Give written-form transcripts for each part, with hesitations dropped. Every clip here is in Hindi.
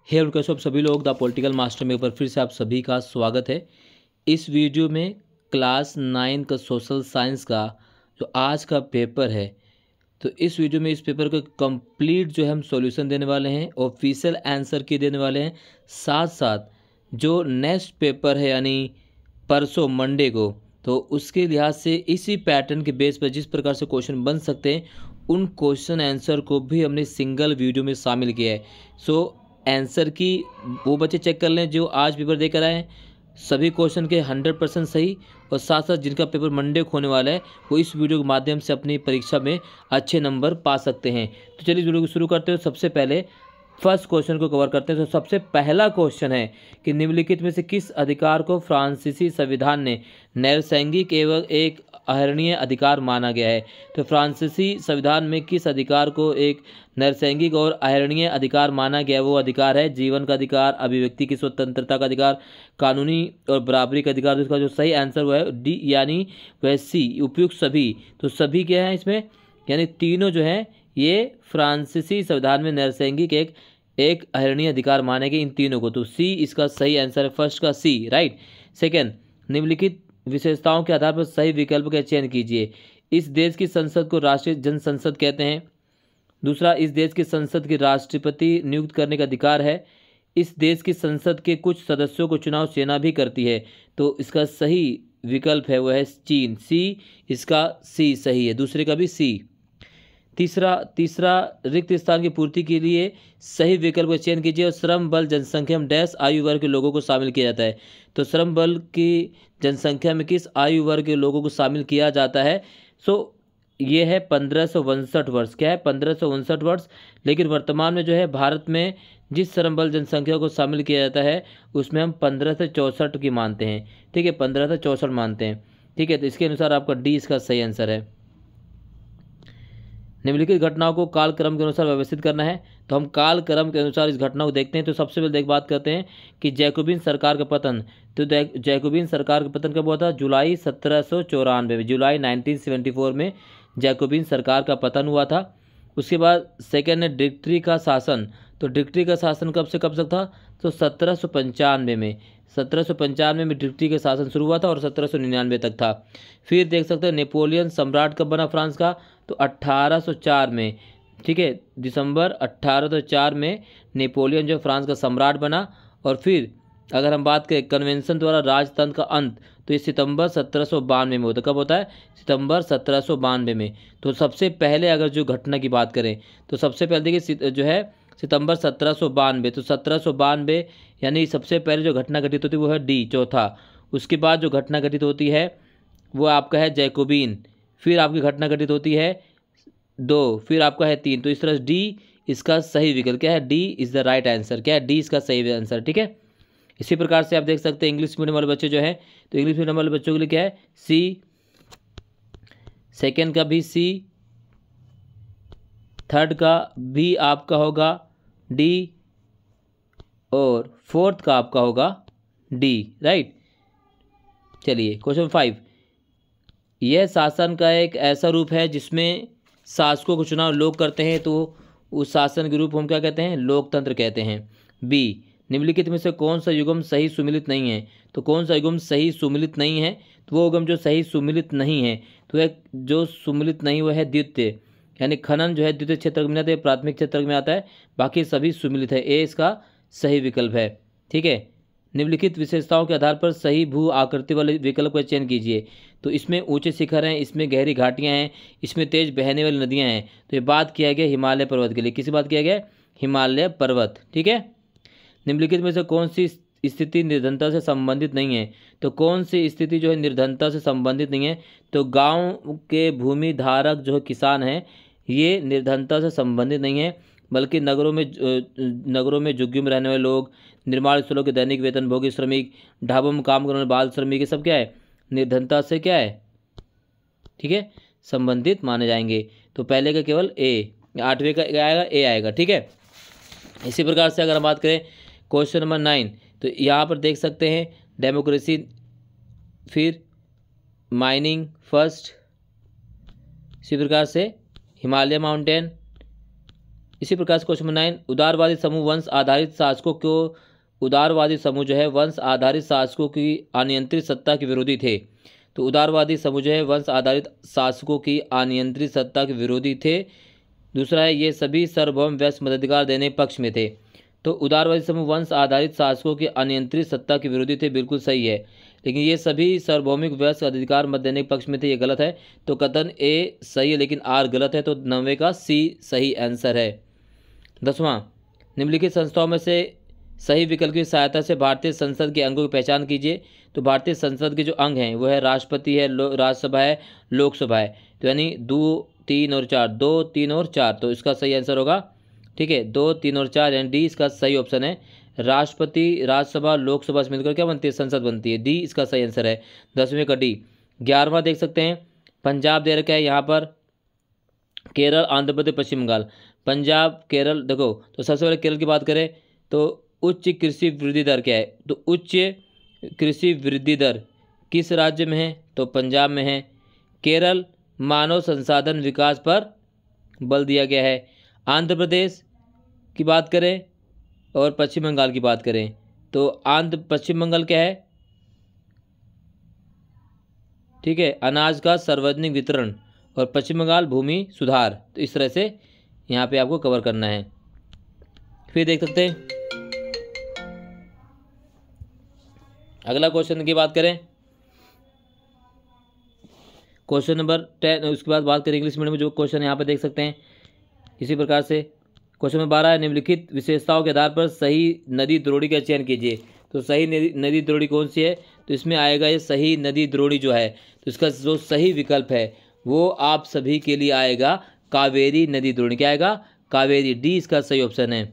हे और कैसे आप सभी लोग द पॉलिटिकल मास्टर में ऊपर फिर से आप सभी का स्वागत है। इस वीडियो में क्लास 9 का सोशल साइंस का जो आज का पेपर है, तो इस वीडियो में इस पेपर का कंप्लीट जो है हम सॉल्यूशन देने वाले हैं, ऑफिशियल आंसर की देने वाले हैं। साथ साथ जो नेक्स्ट पेपर है यानी परसों मंडे को, तो उसके लिहाज से इसी पैटर्न के बेस पर जिस प्रकार से क्वेश्चन बन सकते हैं उन क्वेश्चन आंसर को भी हमने सिंगल वीडियो में शामिल किया है। सो आंसर की वो बच्चे चेक कर लें जो आज पेपर देकर आए हैं, सभी क्वेश्चन के 100% सही, और साथ साथ जिनका पेपर मंडे को होने वाला है वो इस वीडियो के माध्यम से अपनी परीक्षा में अच्छे नंबर पा सकते हैं। तो चलिए वीडियो को शुरू करते हैं। सबसे पहले फर्स्ट क्वेश्चन को कवर करते हैं। तो सबसे पहला क्वेश्चन है कि निम्नलिखित में से किस अधिकार को फ्रांसीसी संविधान ने नैसर्गिक एवं एक अहरणीय अधिकार माना गया है। तो फ्रांसीसी संविधान में किस अधिकार को एक नैसर्गिक और अहरणीय अधिकार माना गया है? वो अधिकार है जीवन का अधिकार, अभिव्यक्ति की स्वतंत्रता का अधिकार, कानूनी और बराबरी का अधिकार। तो इसका जो सही आंसर हुआ है डी यानी वह सी, उपयुक्त सभी। तो सभी क्या है इसमें, यानी तीनों जो है ये फ्रांसीसी संविधान में नैसर्गिक एक अहरणीय अधिकार माने गए इन तीनों को। तो सी इसका सही आंसर है, फर्स्ट का सी, राइट। सेकेंड, निम्नलिखित विशेषताओं के आधार पर सही विकल्प का चयन कीजिए। इस देश की संसद को राष्ट्रीय जनसंसद कहते हैं। दूसरा, इस देश की संसद के राष्ट्रपति नियुक्त करने का अधिकार है। इस देश की संसद के कुछ सदस्यों को चुनाव सेना भी करती है। तो इसका सही विकल्प है वो है चीन, सी इसका सी सही है, दूसरे का भी सी। तीसरा रिक्त स्थान की पूर्ति के लिए सही विकल्प का चयन कीजिए। और श्रम बल जनसंख्या में डैश आयु वर्ग के लोगों को शामिल किया जाता है। तो श्रम बल की जनसंख्या में किस आयु वर्ग के लोगों को शामिल किया जाता है? सो ये है 1559 वर्ष। क्या है? 1559 वर्ष। लेकिन वर्तमान में जो है भारत में जिस श्रम बल जनसंख्या को शामिल किया जाता है उसमें हम 1564 की मानते हैं। ठीक है, 1564 मानते हैं। ठीक है, तो इसके अनुसार आपका डी इसका सही आंसर है। निम्नलिखित घटनाओं को कालक्रम के अनुसार व्यवस्थित करना है। तो हम कालक्रम के अनुसार इस घटना को देखते हैं। तो सबसे पहले बात करते हैं कि जैकोबिन सरकार का पतन। तो जैकोबिन सरकार का पतन कब हुआ था? जुलाई 1794 में, जुलाई 1974 में जैकोबिन सरकार का पतन हुआ था। उसके बाद सेकेंड है डिक्ट्री का शासन। तो डिक्ट्री का शासन कब से कब तक था? तो 1795 में, 1795 में डिक्ट्री का शासन शुरू हुआ था और 1799 तक था। फिर देख सकते हैं नेपोलियन सम्राट कब बना फ्रांस का? तो 1804 में। ठीक है, दिसंबर 1804 में नेपोलियन जो फ्रांस का सम्राट बना। और फिर अगर हम बात करें कन्वेंशन द्वारा राजतंत्र का अंत, तो ये सितंबर 1792 में होता है। कब होता है? सितंबर 1792 में। तो सबसे पहले अगर जो घटना की बात करें तो सबसे पहले देखिए जो है सितंबर 1792। तो 1792 यानी सबसे पहले जो घटना घटित होती है वो है डी, चौथा। उसके बाद जो घटना घटित होती है वो आपका है जैकोबिन। फिर आपकी घटना घटित होती है 2, फिर आपका है 3। तो इस तरह डी इसका सही विकल्प क्या है? D is the right answer. क्या है? डी इसका सही आंसर। ठीक है, इसी प्रकार से आप देख सकते हैं इंग्लिश मीडियम वाले बच्चे जो हैं, तो इंग्लिश मीडियम वाले बच्चों के लिए क्या है? सी, सेकेंड का भी सी, थर्ड का भी आपका होगा डी, और फोर्थ का आपका होगा डी, राइट। चलिए क्वेश्चन 5, यह शासन का एक ऐसा रूप है जिसमें शासकों को चुनाव लोग करते हैं, तो उस शासन के रूप को हम क्या कहते हैं? लोकतंत्र कहते हैं। बी, निम्नलिखित में से कौन सा युग्म सही सुमिलित नहीं है? तो कौन सा युग्म सही सुमिलित नहीं है? तो वो युग्म जो सही सुमिलित नहीं है, तो एक जो सुमिलित नहीं हुआ है द्वितीय, यानी खनन जो है द्वितीय क्षेत्र में आता है, प्राथमिक क्षेत्र में आता है, बाकी सभी सुमिलित है। ए इसका सही विकल्प है। ठीक है, निम्नलिखित विशेषताओं के आधार पर सही भू आकृति वाले विकल्प का चयन कीजिए। तो इसमें ऊंचे शिखर हैं, इसमें गहरी घाटियां हैं, इसमें तेज बहने वाली नदियां हैं। तो ये बात किया गया हिमालय पर्वत के लिए। किसी बात किया गया? हिमालय पर्वत। ठीक है, निम्नलिखित में से कौन सी स्थिति निर्धनता से संबंधित नहीं है? तो कौन सी स्थिति जो है निर्धनता से संबंधित नहीं है? तो गांव के भूमि धारक जो किसान हैं ये निर्धनता से संबंधित नहीं है, बल्कि नगरों में झुग्गियों में रहने वाले लोग, निर्माण स्थलों के दैनिक वेतनभोगी श्रमिक, ढाबों में काम करने वाले बाल श्रमिक, ये सब क्या है? निर्धनता से क्या है? ठीक है, संबंधित माने जाएंगे। तो पहले का केवल ए, 8वें का आएगा ए आएगा। ठीक है, इसी प्रकार से अगर हम बात करें क्वेश्चन नंबर 9, तो यहाँ पर देख सकते हैं डेमोक्रेसी, फिर माइनिंग फर्स्ट, इसी प्रकार से हिमालय माउंटेन, इसी प्रकार से क्वेश्चन नंबर 9, उदारवादी समूह वंश आधारित शासकों को, उदारवादी समूह जो है वंश आधारित शासकों की अनियंत्रित सत्ता के विरोधी थे। तो उदारवादी समूह जो है वंश आधारित शासकों की अनियंत्रित सत्ता के विरोधी थे। दूसरा है, ये सभी सार्वभौम व्यस्क मताधिकार देने पक्ष में थे। तो उदारवादी समूह वंश आधारित शासकों की अनियंत्रित सत्ता के विरोधी थे, बिल्कुल सही है। लेकिन ये सभी सार्वभौमिक व्यस्क अधिकार मत देने के पक्ष में थे, ये गलत है। तो कथन ए सही है लेकिन आर गलत है। तो 90 का सी सही आंसर है। 10वां, निम्नलिखित संस्थाओं में से सही विकल्प की सहायता से भारतीय संसद के अंगों की पहचान कीजिए। तो भारतीय संसद के जो अंग हैं वो है राष्ट्रपति है, राज्यसभा है, लोकसभा है। तो यानी 2, 3 और 4, 2, 3 और 4, तो इसका सही आंसर होगा, ठीक है, 2, 3 और 4, यानी डी इसका सही ऑप्शन है। राष्ट्रपति, राज्यसभा, लोकसभा से मिलकर क्या बनती है, संसद बनती है। डी इसका सही आंसर है। 10वें का डी। 11वां देख सकते हैं, पंजाब दे रखा है यहाँ पर, केरल, आंध्र प्रदेश, पश्चिम बंगाल। पंजाब, केरल, देखो तो सबसे पहले केरल की बात करें तो उच्च कृषि वृद्धि दर क्या है। तो उच्च कृषि वृद्धि दर किस राज्य में है, तो पंजाब में है। केरल, मानव संसाधन विकास पर बल दिया गया है। आंध्र प्रदेश की बात करें और पश्चिम बंगाल की बात करें तो पश्चिम बंगाल क्या है, ठीक है, अनाज का सार्वजनिक वितरण, और पश्चिम बंगाल भूमि सुधार। तो इस तरह से यहाँ पे आपको कवर करना है। फिर देख सकते हैं अगला क्वेश्चन की बात करें, क्वेश्चन नंबर 10। उसके बाद बात करें इंग्लिश मीडियम में जो क्वेश्चन यहाँ पे देख सकते हैं इसी प्रकार से। क्वेश्चन नंबर 12 है, निम्नलिखित विशेषताओं के आधार पर सही नदी द्रोणी का चयन कीजिए। तो सही नदी द्रोणी कौन सी है, तो इसमें आएगा ये सही नदी द्रोणी जो है, तो इसका जो सही विकल्प है वो आप सभी के लिए आएगा कावेरी नदी द्रोणी। क्या आएगा, कावेरी। डी इसका सही ऑप्शन है।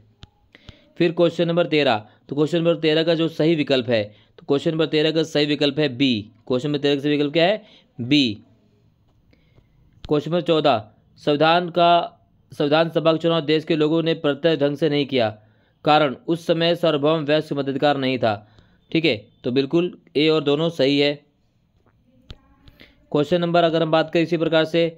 फिर क्वेश्चन नंबर 13, तो क्वेश्चन नंबर 13 का जो सही विकल्प है, तो क्वेश्चन नंबर 13 का सही विकल्प है बी। क्वेश्चन नंबर 13 का सही विकल्प क्या है, बी। क्वेश्चन नंबर 14, संविधान सभा का चुनाव देश के लोगों ने प्रत्यक्ष ढंग से नहीं किया, कारण उस समय सार्वभौम व्यस्क मताधिकार नहीं था। ठीक है, तो बिल्कुल ए और दोनों सही है। क्वेश्चन नंबर अगर हम बात करें इसी प्रकार से,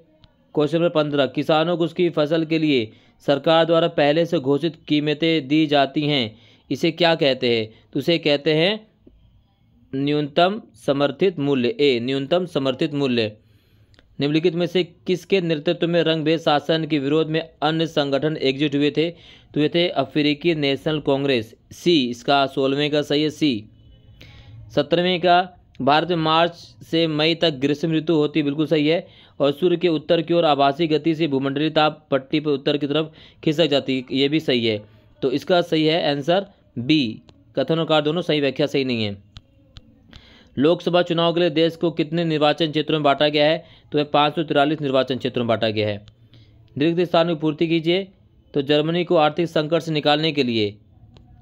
क्वेश्चन नंबर 15, किसानों को उसकी फसल के लिए सरकार द्वारा पहले से घोषित कीमतें दी जाती हैं, इसे क्या कहते हैं। तो उसे कहते हैं न्यूनतम समर्थित मूल्य। ए, न्यूनतम समर्थित मूल्य। निम्नलिखित में से किसके नेतृत्व में रंगभेद शासन के विरोध में अन्य संगठन एकजुट हुए थे। तो ये थे अफ्रीकी नेशनल कांग्रेस। सी इसका 16वें का सही है, सी। 17वें का, भारत में मार्च से मई तक ग्रीष्म ऋतु होती, बिल्कुल सही है। और सूर्य के उत्तर की ओर आभासी गति से भूमंडलीय ताप पट्टी पर उत्तर की तरफ खिसक जाती, ये भी सही है। तो इसका सही है आंसर बी। कथन और कार्य दोनों सही, व्याख्या सही नहीं है। लोकसभा चुनाव के लिए देश को कितने निर्वाचन क्षेत्रों में बांटा गया है। तो 543 निर्वाचन क्षेत्रों में बांटा गया है। रिक्त स्थान की पूर्ति कीजिए। तो जर्मनी को आर्थिक संकट से निकालने के लिए,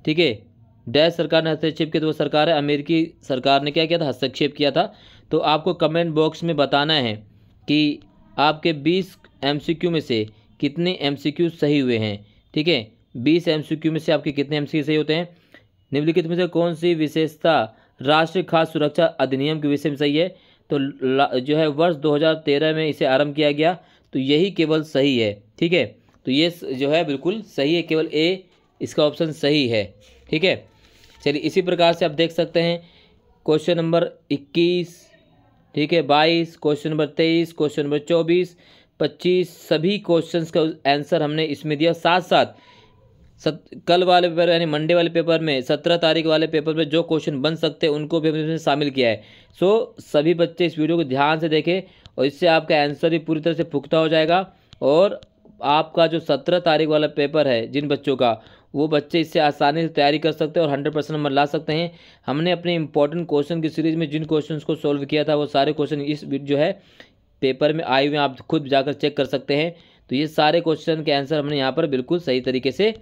ठीक है, डैश सरकार ने हस्तक्षेप किया, तो वो सरकार है अमेरिकी सरकार ने क्या किया था, हस्तक्षेप किया था। तो आपको कमेंट बॉक्स में बताना है कि आपके 20 MCQ में से कितने MCQ सही हुए हैं। ठीक है, 20 MCQ में से आपके कितने MCQ सही होते हैं। निम्नलिखित में से कौन सी विशेषता राष्ट्रीय खाद्य सुरक्षा अधिनियम के विषय में सही है। तो जो है वर्ष 2013 में इसे आरंभ किया गया, तो यही केवल सही है। ठीक है, तो ये जो है बिल्कुल सही है, केवल ए इसका ऑप्शन सही है। ठीक है, चलिए इसी प्रकार से आप देख सकते हैं क्वेश्चन नंबर 21, ठीक है, 22, क्वेश्चन नंबर 23, क्वेश्चन नंबर 24, 25 सभी क्वेश्चंस का आंसर हमने इसमें दिया। साथ साथ कल वाले पेपर यानी मंडे वाले पेपर में 17 तारीख वाले पेपर में जो क्वेश्चन बन सकते हैं उनको भी हमने इसमें शामिल किया है। सो सभी बच्चे इस वीडियो को ध्यान से देखें और इससे आपका आंसर भी पूरी तरह से पुख्ता हो जाएगा। और आपका जो 17 तारीख वाला पेपर है जिन बच्चों का, वो बच्चे इससे आसानी से तैयारी कर सकते हैं और 100% नंबर ला सकते हैं। हमने अपने इंपॉर्टेंट क्वेश्चन की सीरीज़ में जिन क्वेश्चन को सॉल्व किया था वो सारे क्वेश्चन इस जो है पेपर में आए हुए हैं, आप खुद जाकर चेक कर सकते हैं। तो ये सारे क्वेश्चन के आंसर हमने यहाँ पर बिल्कुल सही तरीके से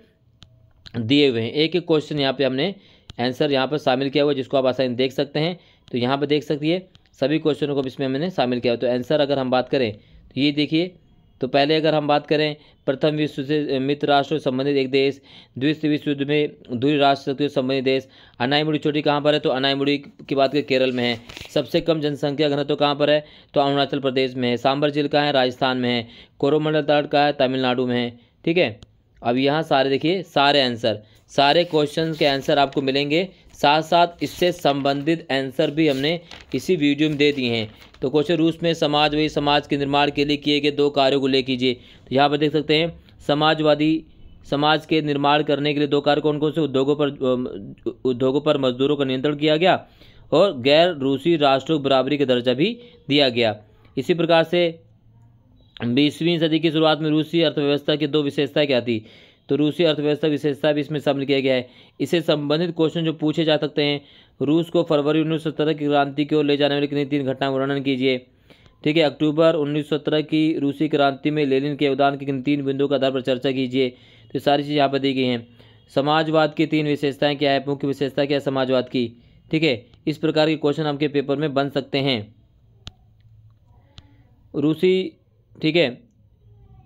दिए हुए हैं। एक एक क्वेश्चन यहाँ पे हमने आंसर यहाँ पर शामिल किया हुआ है, जिसको आप आसानी देख सकते हैं। तो यहाँ पर देख सकती है सभी क्वेश्चनों को इसमें हमने शामिल किया हुआ। तो आंसर अगर हम बात करें तो ये देखिए, तो पहले अगर हम बात करें प्रथम विश्व से मित्र राष्ट्रों से संबंधित एक देश, द्वितीय विश्व युद्ध में दूरी राष्ट्र शक्तियों से संबंधित देश, अनाईमुड़ी चोटी कहाँ पर है, तो अनाईमुड़ी की बात करें केरल में है। सबसे कम जनसंख्या घनत्व कहाँ पर है, तो अरुणाचल प्रदेश में है। सांबर झील कहाँ है, राजस्थान में है। कोरोमंडल तट कहाँ है, तमिलनाडु में है। ठीक है, अब यहाँ सारे देखिए सारे आंसर, सारे क्वेश्चन के आंसर आपको मिलेंगे, साथ साथ इससे संबंधित आंसर भी हमने इसी वीडियो में दे दिए हैं। तो क्वेश्चन रूस में समाजवादी समाज के निर्माण के लिए किए गए 2 कार्यों को ले कीजिए। तो यहाँ पर देख सकते हैं समाजवादी समाज के निर्माण करने के लिए 2 कार्य कौन कौन से, उद्योगों पर मजदूरों का नियंत्रण किया गया और गैर रूसी राष्ट्रों को बराबरी का दर्जा भी दिया गया। इसी प्रकार से 20वीं सदी की शुरुआत में रूसी अर्थव्यवस्था की 2 विशेषताएं क्या थी, तो रूसी अर्थव्यवस्था विशेषता भी इसमें शामिल किया गया है। इससे संबंधित क्वेश्चन जो पूछे जा सकते हैं, रूस को फरवरी 1917 की क्रांति की ओर ले जाने वाली किन्हीं 3 घटनाओं का वर्णन कीजिए। ठीक है, अक्टूबर 1917 की रूसी क्रांति में लेनिन के योगदान के किन 3 बिंदुओं के आधार पर चर्चा कीजिए। तो सारी चीज़ यहाँ पर दी गई हैं। समाजवाद की 3 विशेषताएं क्या है, मुख्य विशेषता क्या है समाजवाद की। ठीक है, इस प्रकार के क्वेश्चन आपके पेपर में बन सकते हैं। रूसी, ठीक है,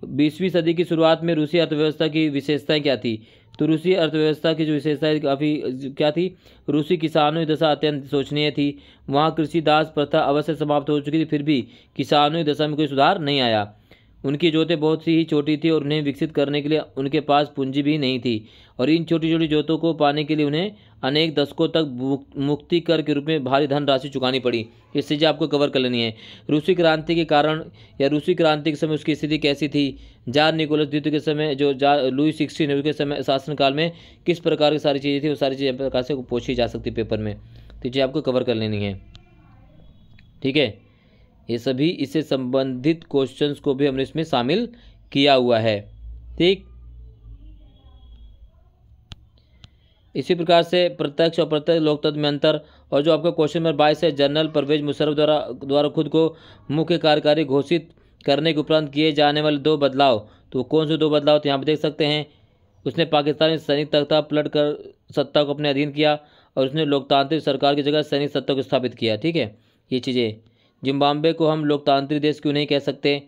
20वीं सदी की शुरुआत में रूसी अर्थव्यवस्था की विशेषताएं क्या थी, तो रूसी अर्थव्यवस्था की जो विशेषताएं काफ़ी क्या थी, रूसी किसानों की दशा अत्यंत शोचनीय थी। वहाँ कृषि दास प्रथा अवश्य समाप्त हो चुकी थी, फिर भी किसानों की दशा में कोई सुधार नहीं आया। उनकी जोतें बहुत सी ही छोटी थी और उन्हें विकसित करने के लिए उनके पास पूंजी भी नहीं थी, और इन छोटी छोटी जोतों को पाने के लिए उन्हें अनेक दशकों तक मुक्ति कर के रूप में भारी धनराशि चुकानी पड़ी। इस चीज़ें आपको कवर कर लेनी है। रूसी क्रांति के कारण या रूसी क्रांति के समय उसकी स्थिति कैसी थी, जार निकोलस द्वितीय के समय जो लुई 16 के समय शासनकाल में किस प्रकार की सारी चीज़ें थी, वो सारी चीज़ें प्रकार से पूछी जा सकती पेपर में, तो चीज़ें आपको कवर कर लेनी है। ठीक है, ये सभी इससे संबंधित क्वेश्चंस को भी हमने इसमें शामिल किया हुआ है। ठीक, इसी प्रकार से प्रत्यक्ष और प्रत्यक्ष लोकतंत्र में अंतर, और जो आपका क्वेश्चन नंबर 22 है, जनरल परवेज मुशर्रफ द्वारा खुद को मुख्य कार्यकारी घोषित करने के उपरांत किए जाने वाले 2 बदलाव, तो कौन से 2 बदलाव, तो यहाँ पर देख सकते हैं। उसने पाकिस्तान में सैनिक तख्ता पलट कर सत्ता को अपने अधीन किया और उसने लोकतांत्रिक सरकार की जगह सैनिक सत्ता को स्थापित किया। ठीक है, ये चीज़ें। जिम्बाब्वे को हम लोकतांत्रिक देश क्यों नहीं कह सकते,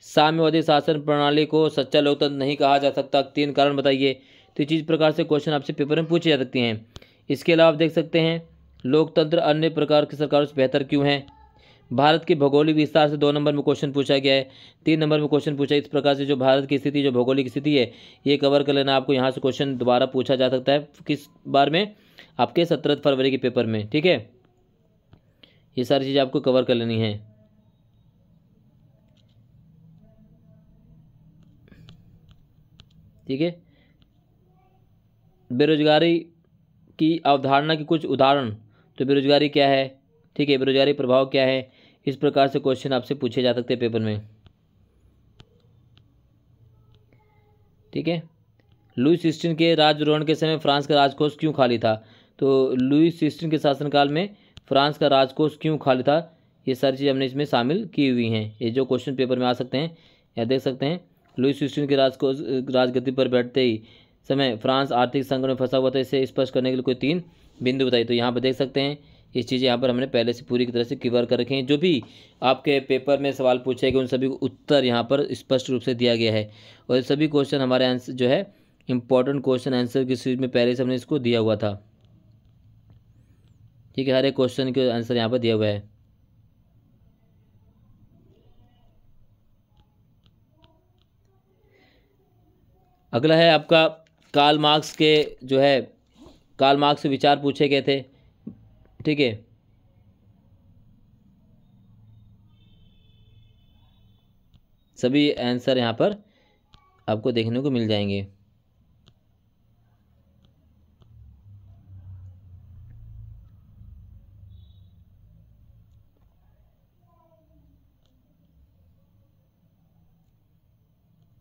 साम्यवादी शासन प्रणाली को सच्चा लोकतंत्र नहीं कहा जा सकता, 3 कारण बताइए। तो इस प्रकार से क्वेश्चन आपसे पेपर में पूछे जा सकती हैं। इसके अलावा आप देख सकते हैं लोकतंत्र अन्य प्रकार की सरकारों से बेहतर क्यों है। भारत के भौगोलिक विस्तार से 2 नंबर में क्वेश्चन पूछा गया है, 3 नंबर में क्वेश्चन पूछा। इस प्रकार से जो भारत की स्थिति, जो भौगोलिक स्थिति है, ये कवर कर लेना। आपको यहाँ से क्वेश्चन दोबारा पूछा जा सकता है, किस बार में, आपके 17 फरवरी के पेपर में। ठीक है, ये सारी चीज़ें आपको कवर कर लेनी है। ठीक है, बेरोजगारी की अवधारणा की कुछ उदाहरण, तो बेरोजगारी क्या है, ठीक है, बेरोजगारी प्रभाव क्या है, इस प्रकार से क्वेश्चन आपसे पूछे जा सकते हैं पेपर में। ठीक है, लुई 16 के राजद्रोहण के समय फ्रांस का राजकोष क्यों खाली था, तो लुई 16 के शासनकाल में फ्रांस का राजकोष क्यों खाली था, ये सारी चीज़ हमने इसमें शामिल की हुई हैं। ये जो क्वेश्चन पेपर में आ सकते हैं, या देख सकते हैं, लुई 16 के राजगद्दी पर बैठते ही समय फ्रांस आर्थिक संकट में फंसा हुआ था, इसे स्पष्ट करने के लिए कोई 3 बिंदु बताइए। तो यहाँ पर देख सकते हैं, ये चीज़ें यहाँ पर हमने पहले से पूरी की तरह से कवर कर रखे हैं। जो भी आपके पेपर में सवाल पूछे गए उन सभी को उत्तर यहाँ पर स्पष्ट रूप से दिया गया है, और सभी क्वेश्चन हमारे आंसर जो है इंपॉर्टेंट क्वेश्चन आंसर की सीरीज में पहले से हमने इसको दिया हुआ था। ठीक है, हर एक क्वेश्चन के आंसर यहाँ पर दिया हुआ है। अगला है आपका कार्ल मार्क्स के, जो है कार्ल मार्क्स से विचार पूछे गए थे। ठीक है, सभी आंसर यहाँ पर आपको देखने को मिल जाएंगे।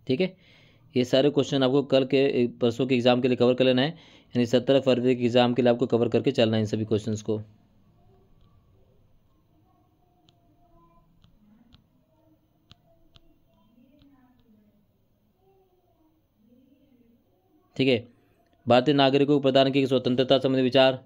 ठीक है, ये सारे क्वेश्चन आपको कल के परसों के एग्ज़ाम के लिए कवर कर लेना है, यानी 17 फरवरी के एग्ज़ाम के लिए आपको कवर करके चलना है इन सभी क्वेश्चंस को। ठीक है, भारतीय नागरिकों को प्रदान की स्वतंत्रता संबंधी विचार,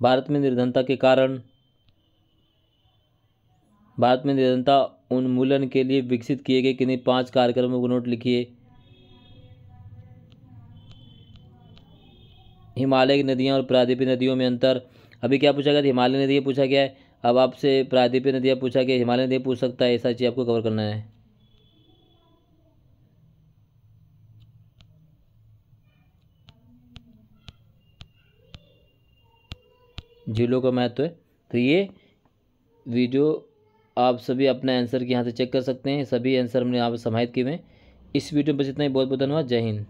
भारत में निर्धनता के कारण, भारत में निरंतर उन्मूलन के लिए विकसित किए गए किन्हीं 5 कार्यक्रमों को नोट लिखिए। हिमालय की नदियाँ और प्रायद्वीपीय नदियों में अंतर। अभी क्या पूछा गया था? हिमालय नदियाँ पूछा गया है। अब आपसे प्रायद्वीपीय नदियाँ पूछा गया, हिमालय नदियाँ पूछ सकता है, ऐसा चीज़ आपको कवर करना है। झीलों का महत्व है। तो ये वीडियो आप सभी अपना आंसर के यहाँ से चेक कर सकते हैं। सभी आंसर हमने यहाँ पर समाहित किए हैं। इस वीडियो में बस इतना ही। बहुत बहुत धन्यवाद। जय हिंद।